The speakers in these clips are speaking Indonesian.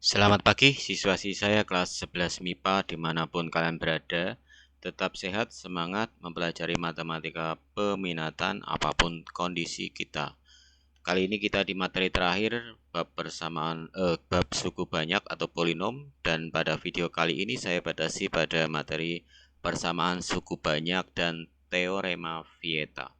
Selamat pagi siswa-siswa saya kelas 11 MIPA dimanapun kalian berada. Tetap sehat, semangat mempelajari matematika peminatan apapun kondisi kita. Kali ini kita di materi terakhir bab suku banyak atau polinom, dan pada video kali ini saya batasi pada materi persamaan suku banyak dan teorema Vieta.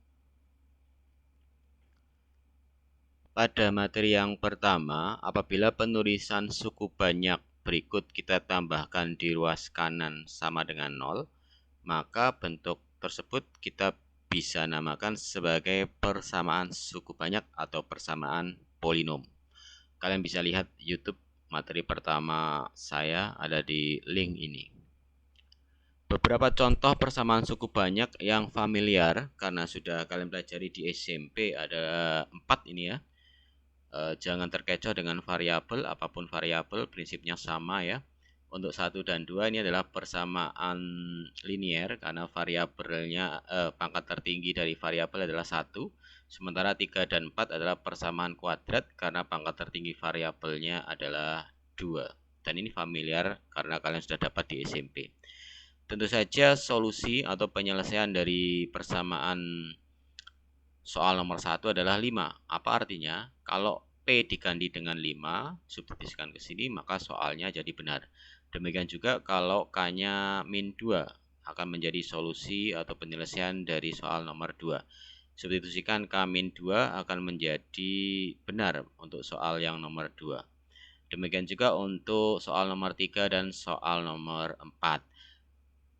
Pada materi yang pertama, apabila penulisan suku banyak berikut kita tambahkan di ruas kanan sama dengan 0, maka bentuk tersebut kita bisa namakan sebagai persamaan suku banyak atau persamaan polinom. Kalian bisa lihat YouTube materi pertama saya ada di link ini. Beberapa contoh persamaan suku banyak yang familiar karena sudah kalian pelajari di SMP ada 4 ini ya. Jangan terkecoh dengan variabel, apapun variabel prinsipnya sama ya. Untuk 1 dan 2 ini adalah persamaan linier karena variabelnya pangkat tertinggi dari variabel adalah 1. Sementara 3 dan 4 adalah persamaan kuadrat karena pangkat tertinggi variabelnya adalah 2. Dan ini familiar karena kalian sudah dapat di SMP. Tentu saja solusi atau penyelesaian dari persamaan soal nomor 1 adalah 5. Apa artinya? Kalau P diganti dengan 5, substitusikan ke sini, maka soalnya jadi benar. Demikian juga kalau K-nya min 2 akan menjadi solusi atau penyelesaian dari soal nomor 2. Substitusikan K min 2 akan menjadi benar untuk soal yang nomor 2. Demikian juga untuk soal nomor 3 dan soal nomor 4.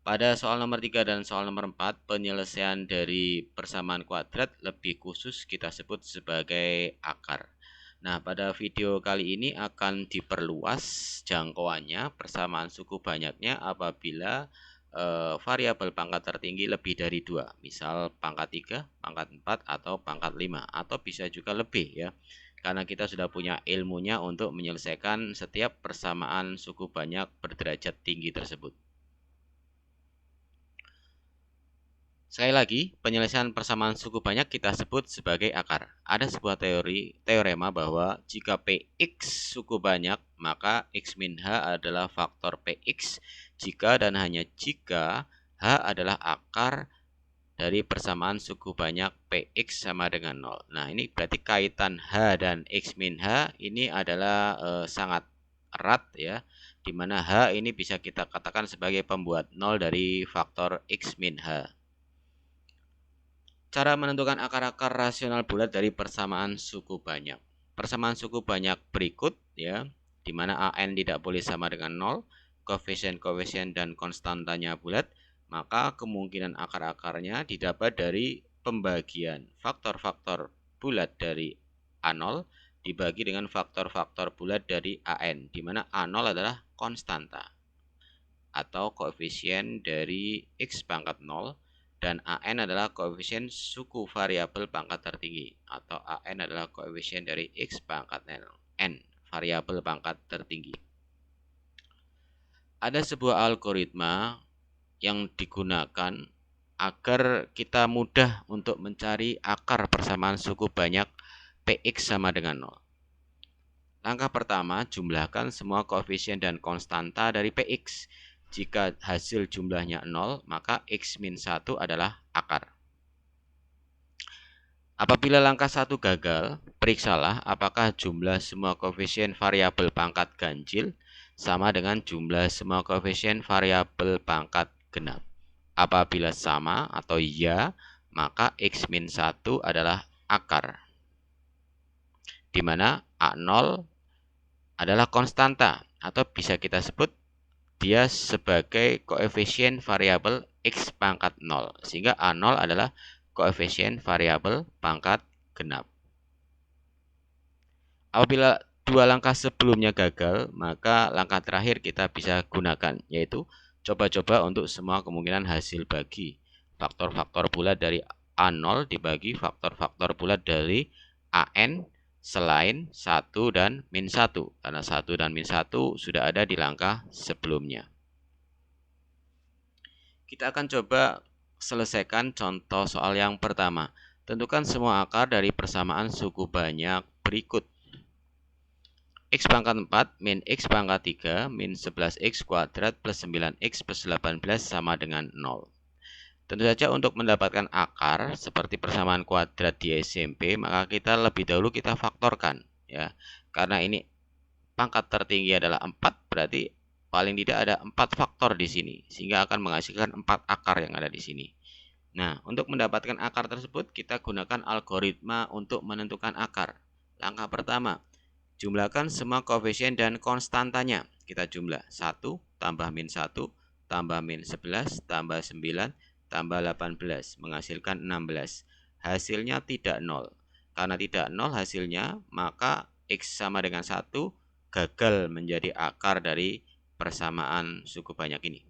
Pada soal nomor 3 dan soal nomor 4, penyelesaian dari persamaan kuadrat lebih khusus kita sebut sebagai akar. Nah, pada video kali ini akan diperluas jangkauannya persamaan suku banyaknya apabila variabel pangkat tertinggi lebih dari 2. Misal pangkat 3, pangkat 4, atau pangkat 5. Atau bisa juga lebih ya. Karena kita sudah punya ilmunya untuk menyelesaikan setiap persamaan suku banyak berderajat tinggi tersebut. Sekali lagi, penyelesaian persamaan suku banyak kita sebut sebagai akar. Ada sebuah teorema bahwa jika Px suku banyak, maka X min H adalah faktor Px jika dan hanya jika H adalah akar dari persamaan suku banyak Px sama dengan 0. Nah, ini berarti kaitan H dan X min H ini adalah sangat erat ya, di mana H ini bisa kita katakan sebagai pembuat 0 dari faktor X min H. Cara menentukan akar-akar rasional bulat dari persamaan suku banyak. Persamaan suku banyak berikut ya, di mana AN tidak boleh sama dengan 0, koefisien-koefisien dan konstantanya bulat, maka kemungkinan akar-akarnya didapat dari pembagian faktor-faktor bulat dari A0 dibagi dengan faktor-faktor bulat dari AN, di mana A0 adalah konstanta atau koefisien dari X pangkat 0, dan AN adalah koefisien suku variabel pangkat tertinggi, atau AN adalah koefisien dari X pangkat N, variabel pangkat tertinggi. Ada sebuah algoritma yang digunakan agar kita mudah untuk mencari akar persamaan suku banyak Px sama dengan 0. Langkah pertama, jumlahkan semua koefisien dan konstanta dari Px. Jika hasil jumlahnya 0, maka X min 1 adalah akar. Apabila langkah 1 gagal, periksalah apakah jumlah semua koefisien variabel pangkat ganjil sama dengan jumlah semua koefisien variabel pangkat genap. Apabila sama atau iya, maka X min 1 adalah akar, di mana A0 adalah konstanta, atau bisa kita sebut dia sebagai koefisien variabel X pangkat 0, sehingga A0 adalah koefisien variabel pangkat genap. Apabila dua langkah sebelumnya gagal, maka langkah terakhir kita bisa gunakan, yaitu coba-coba untuk semua kemungkinan hasil bagi. Faktor-faktor bulat dari A0 dibagi faktor-faktor bulat dari AN selain 1 dan min 1, karena 1 dan min 1 sudah ada di langkah sebelumnya. Kita akan coba selesaikan contoh soal yang pertama. Tentukan semua akar dari persamaan suku banyak berikut. X pangkat 4 min X pangkat 3 min 11X kuadrat plus 9X plus 18 sama dengan 0. Tentu saja untuk mendapatkan akar seperti persamaan kuadrat di SMP, maka kita lebih dahulu kita faktorkan ya. Karena ini pangkat tertinggi adalah 4, berarti paling tidak ada 4 faktor di sini sehingga akan menghasilkan 4 akar yang ada di sini. Nah, untuk mendapatkan akar tersebut kita gunakan algoritma untuk menentukan akar. Langkah pertama, jumlahkan semua koefisien dan konstantanya. Kita jumlah 1 tambah min 1 tambah min 11 tambah 9 tambah 18 menghasilkan 16. Hasilnya tidak 0. Karena tidak 0 hasilnya, maka X sama dengan 1 gagal menjadi akar dari persamaan suku banyak ini.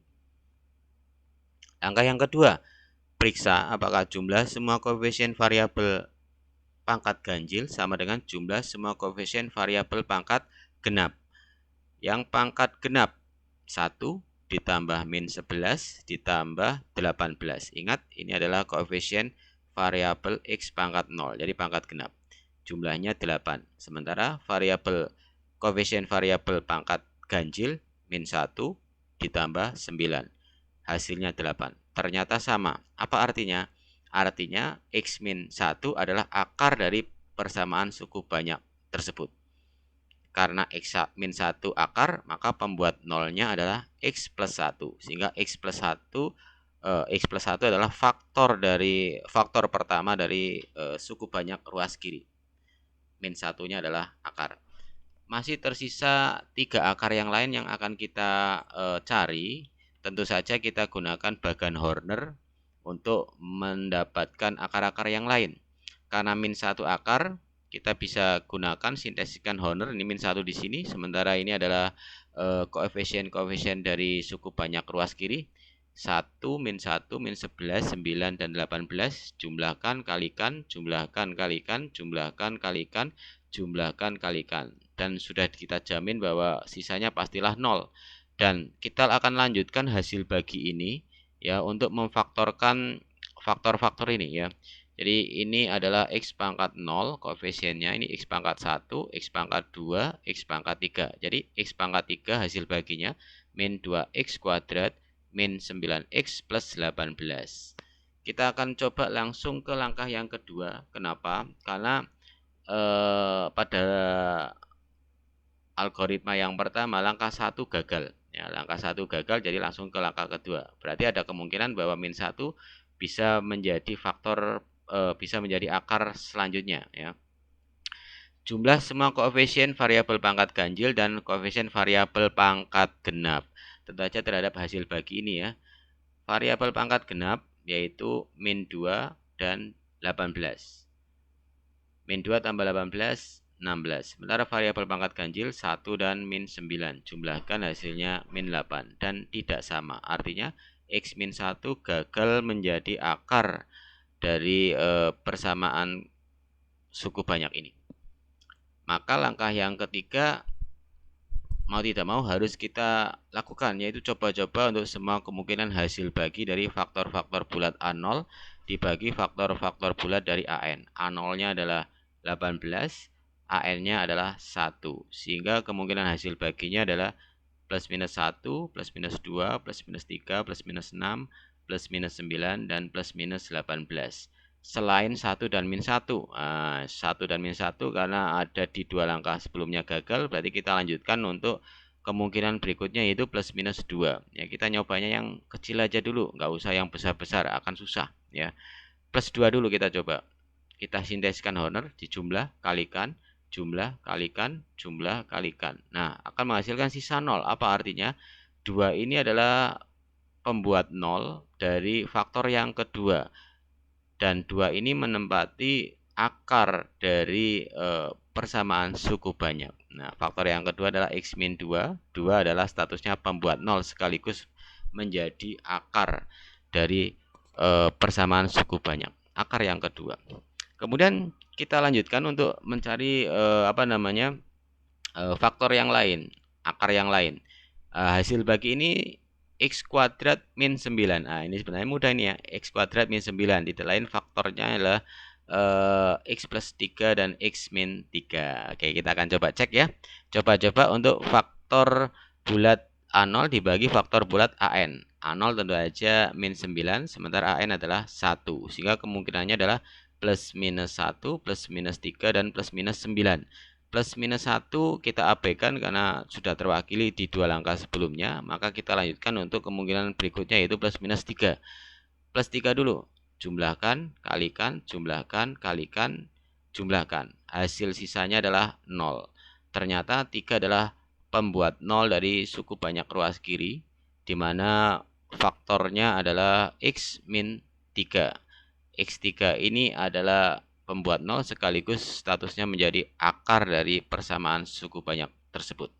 Langkah yang kedua, periksa apakah jumlah semua koefisien variabel pangkat ganjil sama dengan jumlah semua koefisien variabel pangkat genap. Yang pangkat genap 1 ditambah min 11 ditambah 18. Ingat, ini adalah koefisien variabel X pangkat 0, jadi pangkat genap. Jumlahnya 8. Sementara koefisien variabel pangkat ganjil min 1 ditambah 9. Hasilnya 8. Ternyata sama. Apa artinya? Artinya X min 1 adalah akar dari persamaan suku banyak tersebut. Karena X min 1 akar, maka pembuat nolnya adalah X plus 1. Sehingga X plus 1 adalah faktor pertama dari suku banyak ruas kiri. Min 1-nya adalah akar. Masih tersisa 3 akar yang lain yang akan kita cari. Tentu saja kita gunakan bagan Horner untuk mendapatkan akar-akar yang lain. Karena min 1 akar, kita bisa gunakan sintesiskan Horner. Ini min 1 di sini, sementara ini adalah koefisien-koefisien dari suku banyak ruas kiri. 1, min 1, min 11, 9, dan 18. Jumlahkan, kalikan, jumlahkan, kalikan, jumlahkan, kalikan, jumlahkan, kalikan. Dan sudah kita jamin bahwa sisanya pastilah 0. Dan kita akan lanjutkan hasil bagi ini ya untuk memfaktorkan faktor-faktor ini ya. Jadi ini adalah X pangkat 0 koefisiennya, ini X pangkat 1, X pangkat 2, X pangkat 3. Jadi X pangkat 3 hasil baginya min 2X kuadrat min 9X plus 18. Kita akan coba langsung ke langkah yang kedua. Kenapa? Karena pada algoritma yang pertama langkah 1 gagal. Ya, langkah 1 gagal, jadi langsung ke langkah kedua. Berarti ada kemungkinan bahwa min 1 bisa menjadi bisa menjadi akar selanjutnya ya. Jumlah semua koefisien variabel pangkat ganjil dan koefisien variabel pangkat genap. Tentu saja terhadap hasil bagi ini ya. Variabel pangkat genap yaitu min 2 dan 18. Min 2 tambah 18, 16. Sementara variabel pangkat ganjil 1 dan min 9. Jumlahkan hasilnya min 8 dan tidak sama. Artinya X min 1 gagal menjadi akar dari persamaan suku banyak ini. Maka langkah yang ketiga mau tidak mau harus kita lakukan, yaitu coba-coba untuk semua kemungkinan hasil bagi dari faktor-faktor bulat A0 dibagi faktor-faktor bulat dari AN. A0-nya adalah 18, AN-nya adalah 1. Sehingga kemungkinan hasil baginya adalah plus minus 1, plus minus 2, plus minus 3, plus minus 6, plus minus 9, dan plus minus 18. Selain 1 dan min 1. 1 dan min 1 karena ada di 2 langkah sebelumnya gagal, berarti kita lanjutkan untuk kemungkinan berikutnya yaitu plus minus 2. Ya, kita nyobanya yang kecil aja dulu, nggak usah yang besar-besar, akan susah ya. Plus 2 dulu kita coba. Kita sintesiskan Horner, dijumlah, kalikan, jumlah, kalikan, jumlah, kalikan. Nah, akan menghasilkan sisa 0. Apa artinya? 2 ini adalah pembuat 0 dari faktor yang kedua. Dan 2 ini menempati akar dari persamaan suku banyak. Nah, faktor yang kedua adalah X min 2. 2 adalah statusnya pembuat 0 sekaligus menjadi akar dari persamaan suku banyak. Akar yang kedua. Kemudian kita lanjutkan untuk mencari faktor yang lain, akar yang lain. Hasil bagi ini X kuadrat min 9. Nah, ini sebenarnya mudah ini ya. X kuadrat min 9. Di lain faktornya adalah X plus 3 dan X min 3. Oke, kita akan coba cek ya. Coba-coba untuk faktor bulat A0 dibagi faktor bulat AN. A0 tentu saja min 9, sementara AN adalah 1. Sehingga kemungkinannya adalah plus minus 1, plus minus 3, dan plus minus 9. Plus minus 1 kita abaikan karena sudah terwakili di dua langkah sebelumnya. Maka kita lanjutkan untuk kemungkinan berikutnya yaitu plus minus 3. Plus 3 dulu. Jumlahkan, kalikan, jumlahkan, kalikan, jumlahkan. Hasil sisanya adalah 0. Ternyata 3 adalah pembuat 0 dari suku banyak ruas kiri, di mana faktornya adalah X min 3. X3 ini adalah pembuat 0 sekaligus statusnya menjadi akar dari persamaan suku banyak tersebut.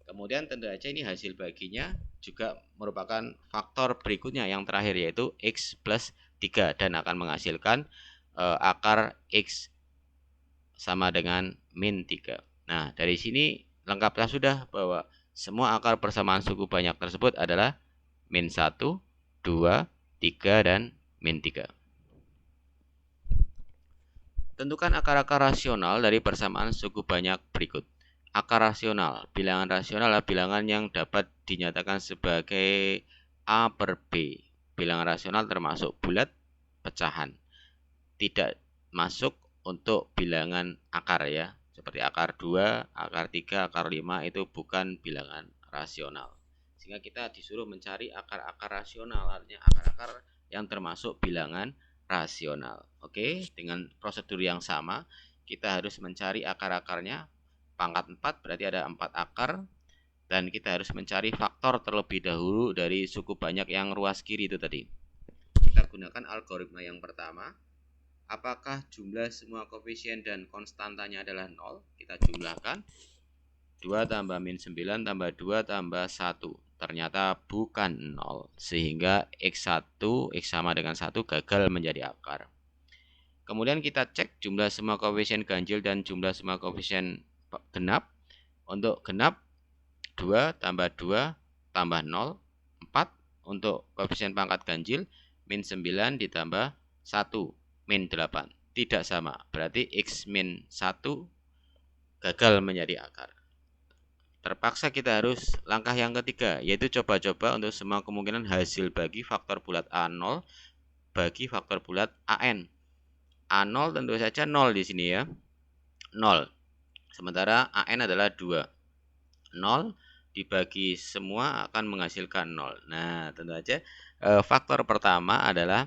Kemudian tentu saja ini hasil baginya juga merupakan faktor berikutnya yang terakhir yaitu X plus 3 dan akan menghasilkan akar X sama dengan min 3. Nah, dari sini lengkaplah sudah bahwa semua akar persamaan suku banyak tersebut adalah min 1, 2, 3, dan min 3. Tentukan akar-akar rasional dari persamaan suku banyak berikut. Akar rasional, bilangan rasional adalah bilangan yang dapat dinyatakan sebagai A per B. Bilangan rasional termasuk bulat, pecahan. Tidak masuk untuk bilangan akar ya. Seperti akar 2, akar 3, akar 5 itu bukan bilangan rasional. Sehingga kita disuruh mencari akar-akar rasional, artinya akar-akar yang termasuk bilangan rasional. Oke, dengan prosedur yang sama, kita harus mencari akar-akarnya. Pangkat 4 berarti ada 4 akar. Dan kita harus mencari faktor terlebih dahulu dari suku banyak yang ruas kiri itu tadi. Kita gunakan algoritma yang pertama. Apakah jumlah semua koefisien dan konstantanya adalah 0? Kita jumlahkan. 2 tambah min 9 tambah 2 tambah 1. Ternyata bukan 0. Sehingga X1, X sama dengan 1 gagal menjadi akar. Kemudian kita cek jumlah semua koefisien ganjil dan jumlah semua koefisien genap. Untuk genap 2 tambah 2 tambah 0, 4. Untuk koefisien pangkat ganjil min 9 ditambah 1, min 8. Tidak sama, berarti X min 1 gagal menjadi akar. Terpaksa kita harus langkah yang ketiga, yaitu coba-coba untuk semua kemungkinan hasil bagi faktor bulat A0 bagi faktor bulat AN. A0 tentu saja 0 di sini ya. 0. Sementara AN adalah 2. 0 dibagi semua akan menghasilkan 0. Nah, tentu saja faktor pertama adalah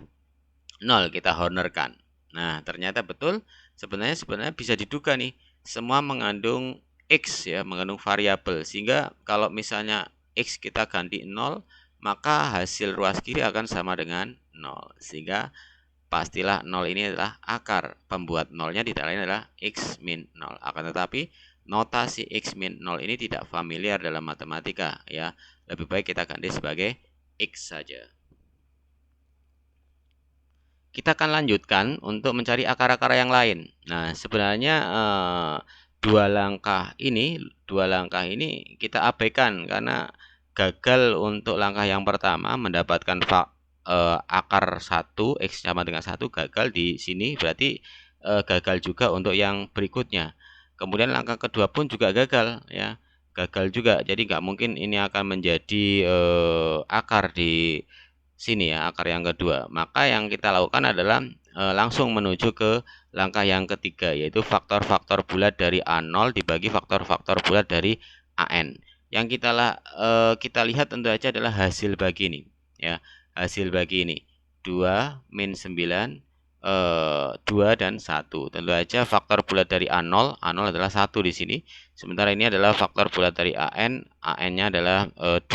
0, kita honorkan. Nah, ternyata betul, sebenarnya bisa diduga nih, semua mengandung X ya, mengandung variabel. Sehingga kalau misalnya X kita ganti 0, maka hasil ruas kiri akan sama dengan 0. Sehingga pastilah 0 ini adalah akar. Pembuat 0-nya tidak lain adalah X min 0. Akan tetapi notasi X min 0 ini tidak familiar dalam matematika ya. Lebih baik kita ganti sebagai X saja. Kita akan lanjutkan untuk mencari akar-akar yang lain. Nah, sebenarnya dua langkah ini kita abaikan karena gagal untuk langkah yang pertama mendapatkan akar 1 X sama dengan 1 gagal di sini, berarti gagal juga untuk yang berikutnya. Kemudian langkah kedua pun juga gagal ya, gagal juga. Jadi nggak mungkin ini akan menjadi akar di sini ya, akar yang kedua. Maka yang kita lakukan adalah langsung menuju ke langkah yang ketiga, yaitu faktor-faktor bulat dari A0 dibagi faktor-faktor bulat dari AN. Yang kita lihat tentu saja adalah hasil bagi ini ya. Hasil bagi ini 2 min 9 2 dan 1. Tentu saja faktor bulat dari A0 adalah 1 di sini. Sementara ini adalah faktor bulat dari AN, AN-nya adalah 2.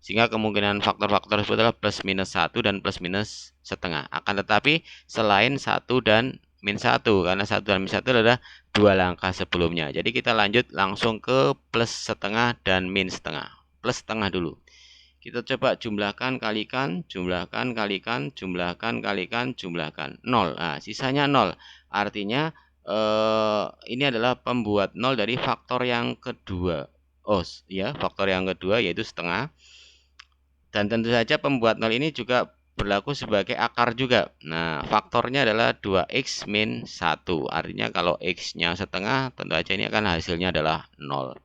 Sehingga kemungkinan faktor-faktor tersebut adalah plus minus 1 dan plus minus setengah. Akan tetapi selain 1 dan min 1, karena 1 dan min 1 adalah dua langkah sebelumnya. Jadi kita lanjut langsung ke plus setengah dan min setengah. Plus setengah dulu. Kita coba jumlahkan, kalikan, jumlahkan, kalikan, jumlahkan, kalikan, jumlahkan. 0. Nah, sisanya 0. Artinya ini adalah pembuat 0 dari faktor yang kedua. Oh, ya, faktor yang kedua yaitu setengah. Dan tentu saja pembuat 0 ini juga berlaku sebagai akar juga. Nah, faktornya adalah 2x min 1. Artinya kalau x-nya setengah, tentu saja ini akan hasilnya adalah 0.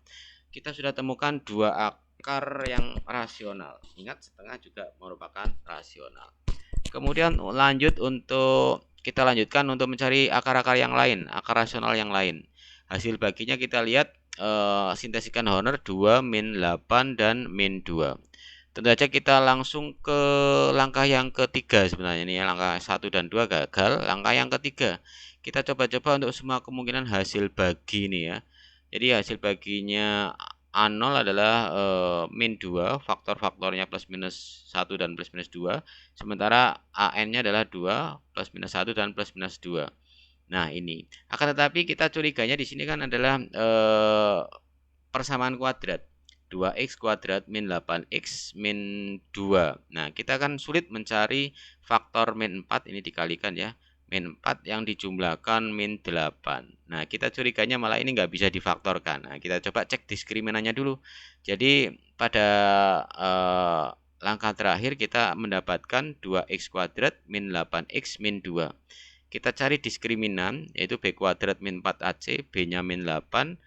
Kita sudah temukan dua akar yang rasional. Ingat, setengah juga merupakan rasional. Kemudian kita lanjutkan untuk mencari akar-akar yang lain, akar rasional yang lain. Hasil baginya kita lihat sintesikan Horner 2, min 8, dan min 2. Tentu saja kita langsung ke langkah yang ketiga sebenarnya. Ini ya, langkah 1 dan 2 gagal. Langkah yang ketiga, kita coba-coba untuk semua kemungkinan hasil bagi ini ya. Jadi hasil baginya A0 adalah min 2, faktor-faktornya plus minus 1 dan plus minus 2. Sementara AN-nya adalah 2, plus minus 1 dan plus minus 2. Nah, ini. Akan tetapi kita curiganya di sini kan adalah persamaan kuadrat. 2x kuadrat min 8x min 2. Nah, kita kan sulit mencari faktor min 4, ini dikalikan ya. Min 4 yang dijumlahkan min 8. Nah, kita curiganya malah ini nggak bisa difaktorkan. Nah, kita coba cek diskriminannya dulu. Jadi, pada langkah terakhir kita mendapatkan 2x kuadrat min 8x min 2. Kita cari diskriminan, yaitu b kuadrat min 4ac, b-nya min 8,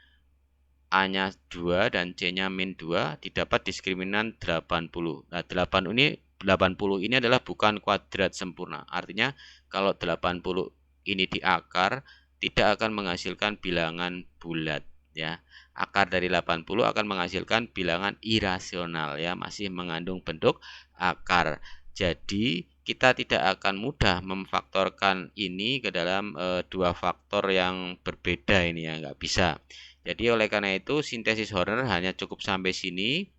A-nya 2 dan C-nya min 2, didapat diskriminan 80. Nah, 80 ini adalah bukan kuadrat sempurna. Artinya kalau 80 ini di akar tidak akan menghasilkan bilangan bulat ya. Akar dari 80 akan menghasilkan bilangan irasional ya, masih mengandung bentuk akar. Jadi kita tidak akan mudah memfaktorkan ini ke dalam dua faktor yang berbeda ini ya, nggak bisa. Jadi oleh karena itu sintesis Horner hanya cukup sampai sini.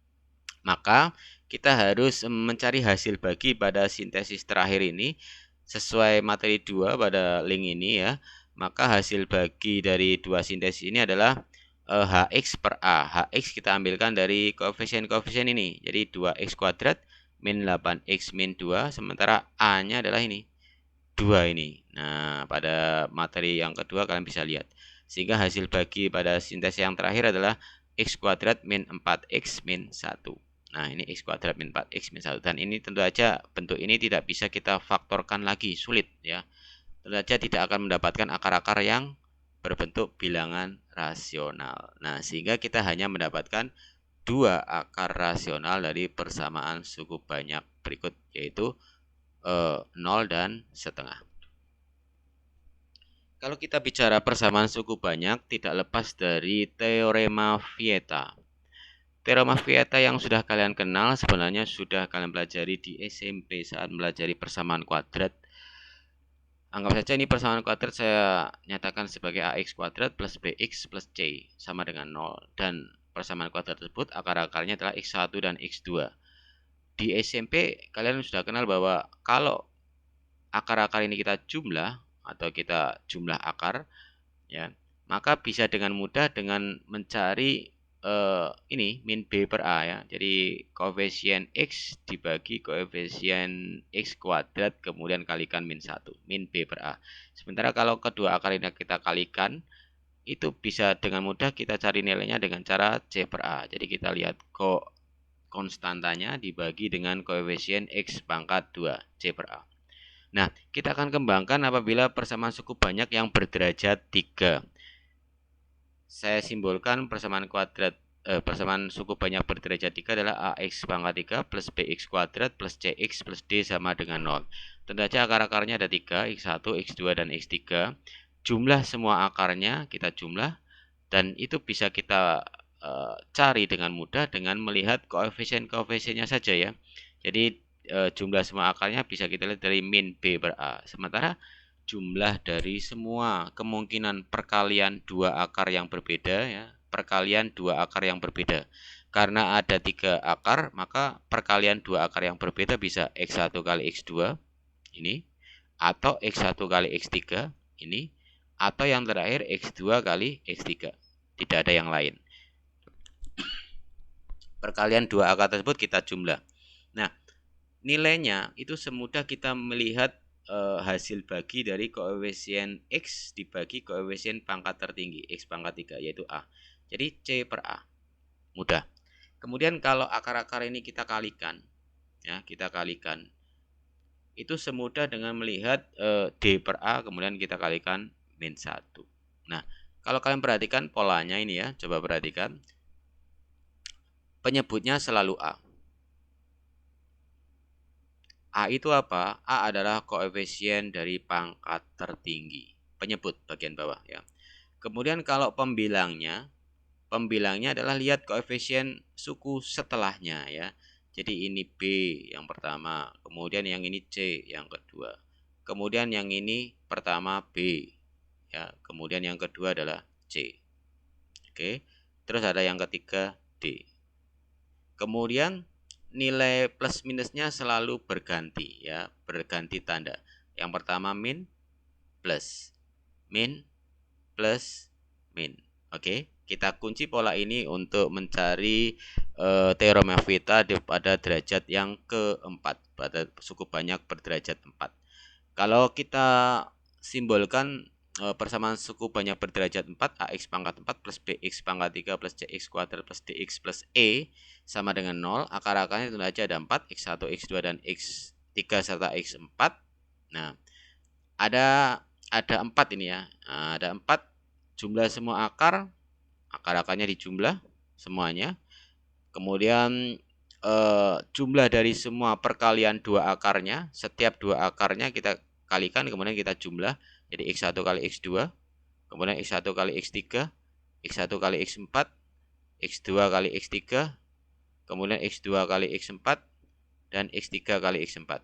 Maka kita harus mencari hasil bagi pada sintesis terakhir ini sesuai materi 2 pada link ini ya. Maka hasil bagi dari dua sintesis ini adalah Hx per A. Hx kita ambilkan dari koefisien-koefisien ini. Jadi 2x kuadrat min 8x min 2. Sementara A-nya adalah ini, 2 ini. Nah, pada materi yang kedua kalian bisa lihat. Sehingga hasil bagi pada sintesis yang terakhir adalah x kuadrat min 4x min 1. Nah, ini x kuadrat min 4x min 1. Dan ini tentu saja bentuk ini tidak bisa kita faktorkan lagi, sulit ya. Tentu saja tidak akan mendapatkan akar-akar yang berbentuk bilangan rasional. Nah, sehingga kita hanya mendapatkan dua akar rasional dari persamaan suku banyak berikut, yaitu 0 dan setengah. Kalau kita bicara persamaan suku banyak, tidak lepas dari teorema Vieta. Teorema Vieta yang sudah kalian kenal sebenarnya sudah kalian pelajari di SMP saat pelajari persamaan kuadrat. Anggap saja ini persamaan kuadrat saya nyatakan sebagai ax kuadrat plus bx plus c sama dengan 0. Dan persamaan kuadrat tersebut akar-akarnya adalah x1 dan x2. Di SMP kalian sudah kenal bahwa kalau akar-akar ini kita jumlah atau kita jumlah akar ya, maka bisa dengan mudah dengan mencari ini min b per a ya. Jadi koefisien x dibagi koefisien x kuadrat kemudian kalikan min 1, min b per a. Sementara kalau kedua akar ini kita kalikan, itu bisa dengan mudah kita cari nilainya dengan cara c per a. Jadi kita lihat konstantanya dibagi dengan koefisien x pangkat 2 c per a. Nah, kita akan kembangkan apabila persamaan suku banyak yang berderajat 3. Saya simbolkan persamaan suku banyak berderajat 3 adalah ax pangkat 3 plus bx kuadrat plus cx plus d sama dengan 0. Tentu saja akar-akarnya ada 3, x1, x2, dan x3. Jumlah semua akarnya kita jumlah, dan itu bisa kita cari dengan mudah dengan melihat koefisien-koefisiennya saja ya. Jadi jumlah semua akarnya bisa kita lihat dari min b per a. Sementara jumlah dari semua kemungkinan perkalian dua akar yang berbeda ya, perkalian dua akar yang berbeda. Karena ada 3 akar, maka perkalian dua akar yang berbeda bisa x1 kali x2 ini, atau x1 kali x3 ini, atau yang terakhir x2 kali x3. Tidak ada yang lain. Perkalian dua akar tersebut kita jumlah. Nah, nilainya itu semudah kita melihat hasil bagi dari koefisien x dibagi koefisien pangkat tertinggi x pangkat 3 yaitu a. Jadi c per a. Mudah. Kemudian kalau akar-akar ini kita kalikan ya, kita kalikan itu semudah dengan melihat D per A kemudian kita kalikan min 1. Nah, kalau kalian perhatikan polanya ini ya, coba perhatikan. Penyebutnya selalu A. A itu apa? A adalah koefisien dari pangkat tertinggi. Penyebut bagian bawah ya. Kemudian kalau pembilangnya adalah lihat koefisien suku setelahnya ya. Jadi ini B yang pertama, kemudian yang ini C yang kedua. Kemudian yang ini pertama B ya, kemudian yang kedua adalah C. Oke. Terus ada yang ketiga D. Kemudian nilai plus minusnya selalu berganti ya, berganti tanda. Yang pertama min plus min plus min. Oke, kita kunci pola ini untuk mencari teorema Theta pada derajat yang keempat, pada suku banyak berderajat 4. Kalau kita simbolkan persamaan suku banyak berderajat 4, AX pangkat 4 plus BX pangkat 3 plus CX kuadrat plus DX plus E sama dengan 0. Akar-akarnya tentu saja ada 4, X1, X2, dan X3 serta X4. Nah, ada 4 ini ya. Nah, ada 4 jumlah semua akar-akarnya dijumlah semuanya. Kemudian jumlah dari semua perkalian dua akarnya, setiap dua akarnya kita kalikan kemudian kita jumlah. Jadi X1 kali X2, kemudian X1 kali X3, X1 kali X4, X2 kali X3, kemudian X2 kali X4, dan X3 kali X4.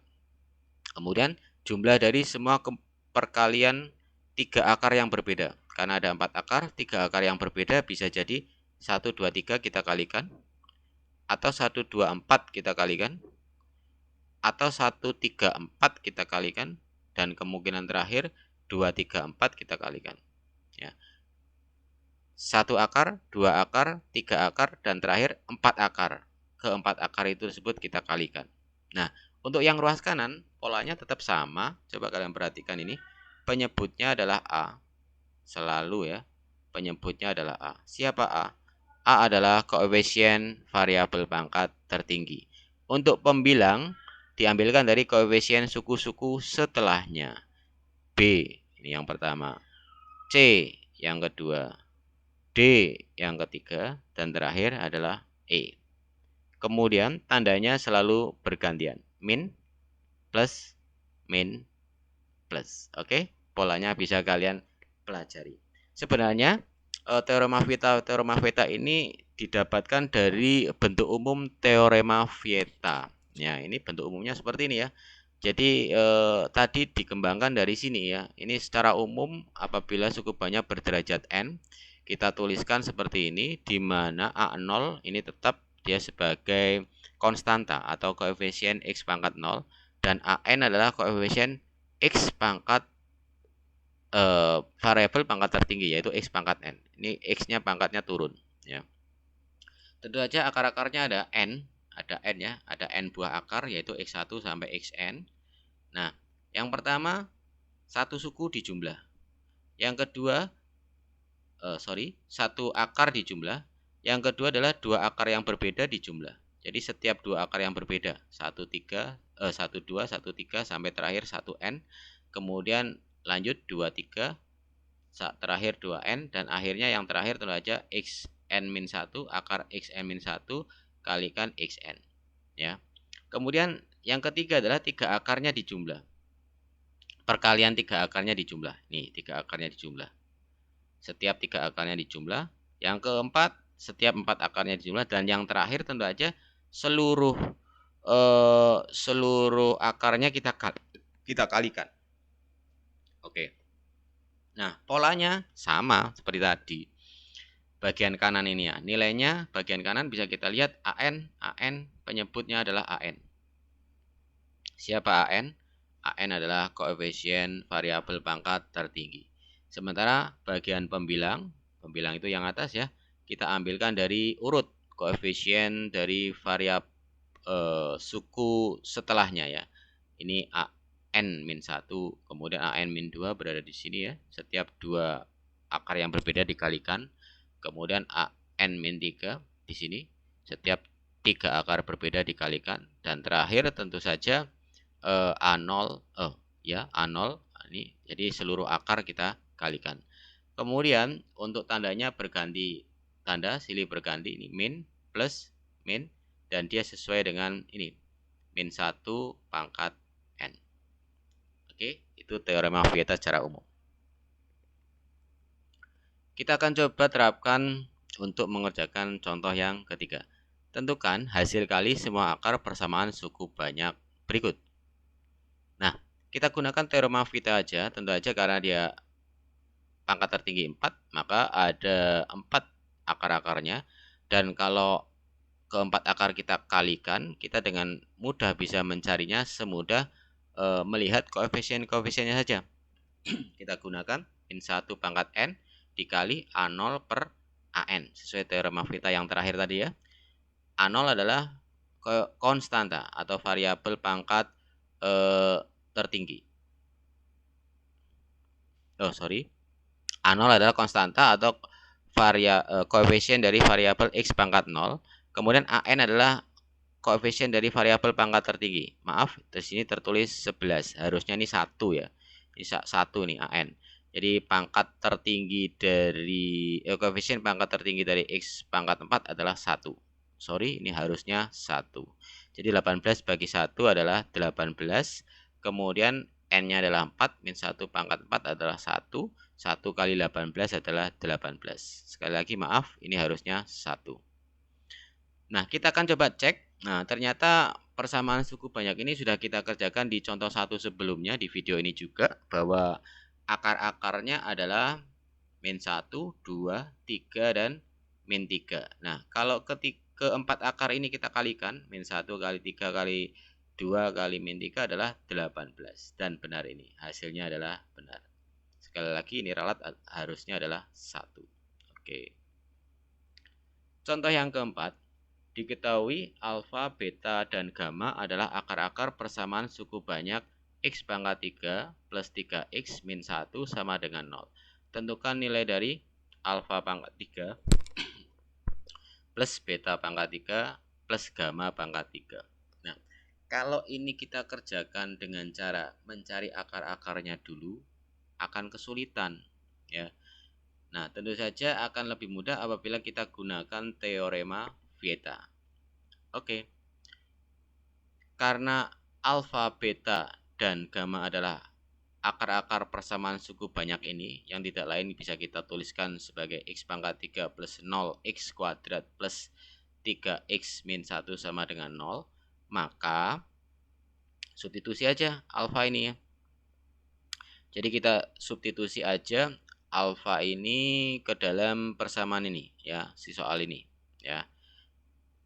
Kemudian jumlah dari semua perkalian 3 akar yang berbeda. Karena ada 4 akar, 3 akar yang berbeda bisa jadi 1, 2, 3 kita kalikan, atau 1, 2, 4 kita kalikan, atau 1, 3, 4 kita kalikan, dan kemungkinan terakhir 2, 3, 4 kita kalikan. Ya. 1 akar, 2 akar, 3 akar, dan terakhir 4 akar. Keempat akar itu tersebut kita kalikan. Nah, untuk yang ruas kanan, polanya tetap sama. Coba kalian perhatikan ini. Penyebutnya adalah A. Selalu ya. Penyebutnya adalah A. Siapa A? A adalah koefisien variabel pangkat tertinggi. Untuk pembilang, diambilkan dari koefisien suku-suku setelahnya. B, ini yang pertama. C, yang kedua. D, yang ketiga. Dan terakhir adalah E. Kemudian tandanya selalu bergantian. Min, plus, min, plus. Oke, polanya bisa kalian pelajari. Sebenarnya teorema Theta ini didapatkan dari bentuk umum teorema Vieta. Ya, ini bentuk umumnya seperti ini ya. Jadi tadi dikembangkan dari sini ya. Ini secara umum apabila suku banyak berderajat n, kita tuliskan seperti ini, di mana A0 ini tetap dia sebagai konstanta atau koefisien X pangkat 0, dan AN adalah koefisien X pangkat variabel pangkat tertinggi, yaitu X pangkat N. Ini X-nya pangkatnya turun ya. Tentu saja akar-akarnya ada N ya, ada N buah akar, yaitu X1 sampai Xn. Nah, yang pertama satu suku dijumlah. Yang kedua satu akar dijumlah. Yang kedua adalah dua akar yang berbeda dijumlah. Jadi setiap dua akar yang berbeda, 1, 2, 1, 3 sampai terakhir 1n. Kemudian lanjut 2, 3, terakhir 2n, dan akhirnya yang terakhir tentu saja xn-1, akar xn-1 kalikan xn ya. Kemudian yang ketiga adalah 3 akarnya dijumlah. Perkalian 3 akarnya dijumlah. Nih, 3 akarnya dijumlah. Setiap 3 akarnya dijumlah. Yang keempat, setiap 4 akarnya dijumlah. Dan yang terakhir tentu saja seluruh akarnya kita kalikan. Oke. Nah, polanya sama seperti tadi. Bagian kanan ini ya. Nilainya bagian kanan bisa kita lihat AN, penyebutnya adalah AN. Siapa AN? AN adalah koefisien variabel pangkat tertinggi. Sementara bagian pembilang itu yang atas ya, kita ambilkan dari urut koefisien dari variabel suku setelahnya ya. Ini AN-1, kemudian AN-2 berada di sini ya. Setiap dua akar yang berbeda dikalikan. Kemudian AN-3 di sini. Setiap 3 akar berbeda dikalikan. Dan terakhir tentu saja A0 ya A0 ini, jadi seluruh akar kita kalikan. Kemudian untuk tandanya berganti tanda, silih berganti, ini min plus min, dan dia sesuai dengan ini min 1 pangkat n. Oke, itu teorema Vieta secara umum. Kita akan coba terapkan untuk mengerjakan contoh yang ketiga. Tentukan hasil kali semua akar persamaan suku banyak berikut. Nah, kita gunakan teorema Vieta aja, tentu aja karena dia pangkat tertinggi 4, maka ada 4 akar-akarnya. Dan kalau keempat akar kita kalikan, kita dengan mudah bisa mencarinya semudah melihat koefisien-koefisiennya saja. Kita gunakan min 1 pangkat n dikali A0 per AN, sesuai teorema Vieta yang terakhir tadi ya. A0 adalah konstanta atau variabel pangkat tertinggi. A0 adalah konstanta atau koefisien dari variabel x pangkat 0. Kemudian AN adalah koefisien dari variabel pangkat tertinggi. Maaf, di sini tertulis 11. Harusnya ini 1 ya. Ini 1 nih AN. Jadi pangkat tertinggi dari koefisien pangkat tertinggi dari x pangkat 4 adalah 1. Sorry, ini harusnya 1. Jadi 18 bagi 1 adalah 18. Kemudian n-nya adalah 4, min 1 pangkat 4 adalah 1. 1 kali 18 adalah 18. Sekali lagi maaf, ini harusnya 1. Nah, kita akan coba cek. Nah, ternyata persamaan suku banyak ini sudah kita kerjakan di contoh 1 sebelumnya di video ini juga, bahwa akar-akarnya adalah min 1, 2, 3, dan min 3. Nah, kalau keempat akar ini kita kalikan, min 1 kali 3 kali 2 kali min 3 adalah 18. Dan benar ini, hasilnya adalah benar. Sekali lagi ini ralat harusnya adalah 1. Oke. Contoh yang keempat. Diketahui alfa, beta, dan gamma adalah akar-akar persamaan suku banyak x pangkat 3 plus 3x min 1 sama dengan 0. Tentukan nilai dari alfa pangkat 3 plus beta pangkat 3 plus gamma pangkat 3. Nah, kalau ini kita kerjakan dengan cara mencari akar-akarnya dulu, akan kesulitan ya. Nah, tentu saja akan lebih mudah apabila kita gunakan teorema Vieta. Oke. Karena alfa, beta, dan gamma adalah akar-akar persamaan suku banyak ini, yang tidak lain bisa kita tuliskan sebagai x pangkat 3 plus 0 x kuadrat plus 3x min 1 sama dengan 0, maka substitusi aja alfa ini ya. Jadi kita substitusi aja alfa ini ke dalam persamaan ini ya, si soal ini ya.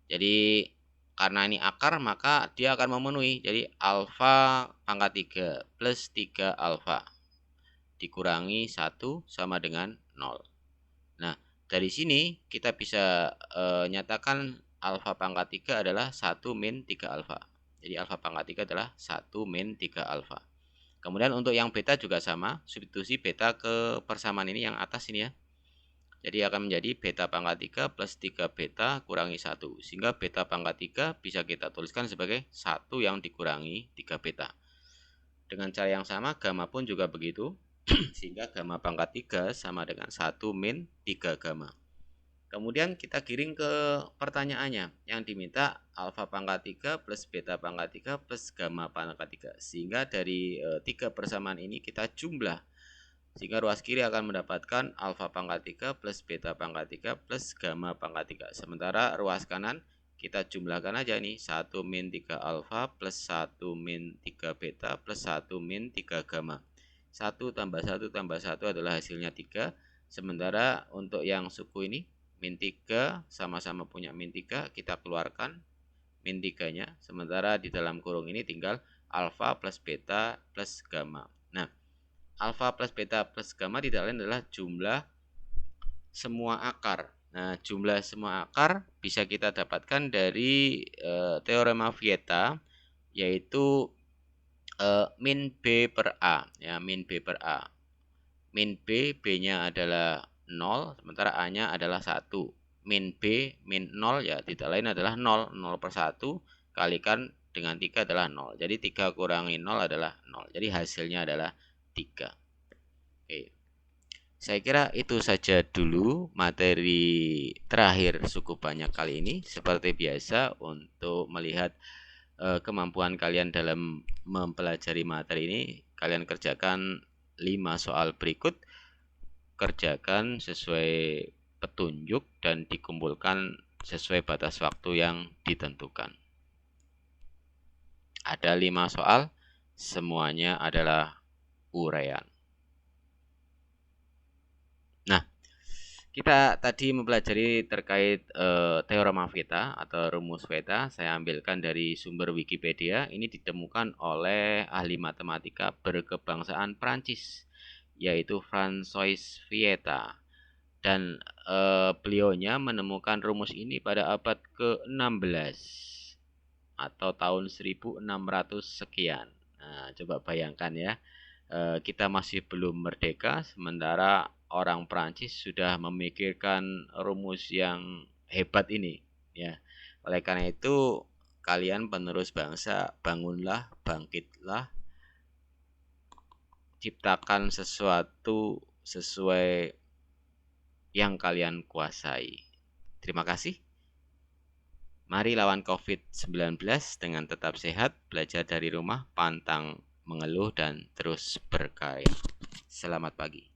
Jadi karena ini akar maka dia akan memenuhi. Jadi alfa pangkat 3 plus 3 alfa dikurangi 1 sama dengan 0. Nah, dari sini kita bisa nyatakan alfa pangkat 3 adalah 1 min 3 alfa. Jadi alfa pangkat 3 adalah 1 min 3 alfa. Kemudian untuk yang beta juga sama, substitusi beta ke persamaan ini yang atas ini ya. Jadi akan menjadi beta pangkat 3 plus 3 beta kurangi 1. Sehingga beta pangkat 3 bisa kita tuliskan sebagai 1 yang dikurangi 3 beta. Dengan cara yang sama, gamma pun juga begitu. Sehingga gamma pangkat 3 sama dengan 1 min 3 gamma. Kemudian kita giring ke pertanyaannya. Yang diminta alfa pangkat 3 plus beta pangkat 3 plus gamma pangkat 3. Sehingga dari 3 persamaan ini kita jumlah. Sehingga ruas kiri akan mendapatkan alfa pangkat 3 plus beta pangkat 3 plus gamma pangkat 3. Sementara ruas kanan kita jumlahkan aja nih, 1 min 3 alfa plus 1 min 3 beta plus 1 min 3 gamma. 1 tambah 1 tambah 1 adalah hasilnya 3. Sementara untuk yang suku ini min 3 sama-sama punya min 3, kita keluarkan min 3-nya. Sementara di dalam kurung ini tinggal alfa plus beta plus gamma. Nah, alfa plus beta plus gamma tidak lain adalah jumlah semua akar. Nah, jumlah semua akar bisa kita dapatkan dari teorema Vieta, yaitu min B per A. Ya, min B per A. Min B, B-nya adalah 0, sementara A-nya adalah 1. Min B, min 0 ya tidak lain adalah 0. 0 per 1 kalikan dengan 3 adalah 0. Jadi 3 kurangi 0 adalah 0. Jadi hasilnya adalah 3. Oke. Saya kira itu saja dulu materi terakhir suku banyak kali ini. Seperti biasa, untuk melihat kemampuan kalian dalam mempelajari materi ini, kalian kerjakan 5 soal berikut. Kerjakan sesuai petunjuk dan dikumpulkan sesuai batas waktu yang ditentukan. Ada 5 soal, semuanya adalah uraian. Nah, kita tadi mempelajari terkait teorema Veta atau rumus Veta. Saya ambilkan dari sumber Wikipedia. Ini ditemukan oleh ahli matematika berkebangsaan Prancis, yaitu François Vieta. Dan beliaunya menemukan rumus ini pada abad ke-16 atau tahun 1600 sekian. Nah, coba bayangkan ya, kita masih belum merdeka, sementara orang Prancis sudah memikirkan rumus yang hebat ini, ya. Oleh karena itu, kalian penerus bangsa, bangunlah, bangkitlah, ciptakan sesuatu sesuai yang kalian kuasai. Terima kasih. Mari lawan COVID-19 dengan tetap sehat, belajar dari rumah, pantang mengeluh, dan terus berkarya. Selamat pagi.